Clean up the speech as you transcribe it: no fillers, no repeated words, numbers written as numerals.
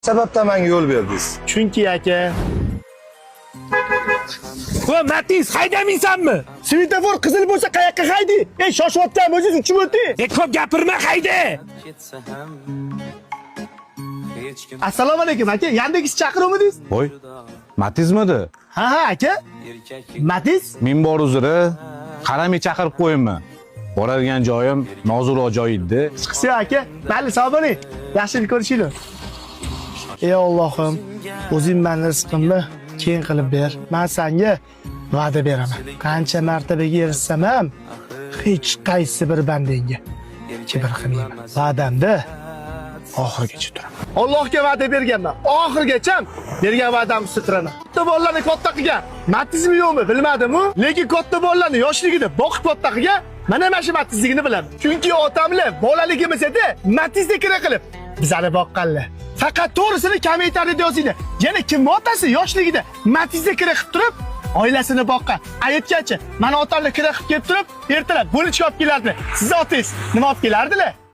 sababdan menga yo'l berdingiz? Chunki aka. Va Matiz haydamaysanmi? Svetofor qizil bo'lsa qayoqqa haydi? Ey, shoshyapsan, o'zingiz uchib o'ting. Ko'p gapirma hayda. Assalomu alaykum aka. Yandex chaqiruvmidingiz? Voy, Matizmidi? Ha aka. Matiz? Men bor uzri, qaramay chaqirib qo'yinmi? Boradigan joyim noziroq joy edi. Chiqsa aka. Mayli, sog' bo'ling. Yaxshilik ko'rishinglar. Ey Allohim, o'zing meni rizqimni keng qilib ber. Men senga va'da beraman. Qancha martabaga erishsam ham hech qaysi bir bandangga kibr qilmayman. Va'damda oxirigacha turaman. Allohga va'da berganman. Oxirigacha bergan va'damni sutiraman. Katta bolalarni katta qilgan. Matizmi yo'qmi bilmadim-ku, lekin katta bolalarni yoshligida boqib katta qilgan. Mana mana shu matizligini bilaman. Chunki otamlar bolaligimizda matizda kira qilib bizlarni boqqanlar. Faqat to'g'risini kommentariyada yozinglar. Yana kim otasi yoshligida matizda kira qilib turib oilasini boqqan. Aytgancha, mana otamlar kira qilib kelib turib, ertalab bo'lichga olib kelardi. Siz otangiz nima olib kelardilar?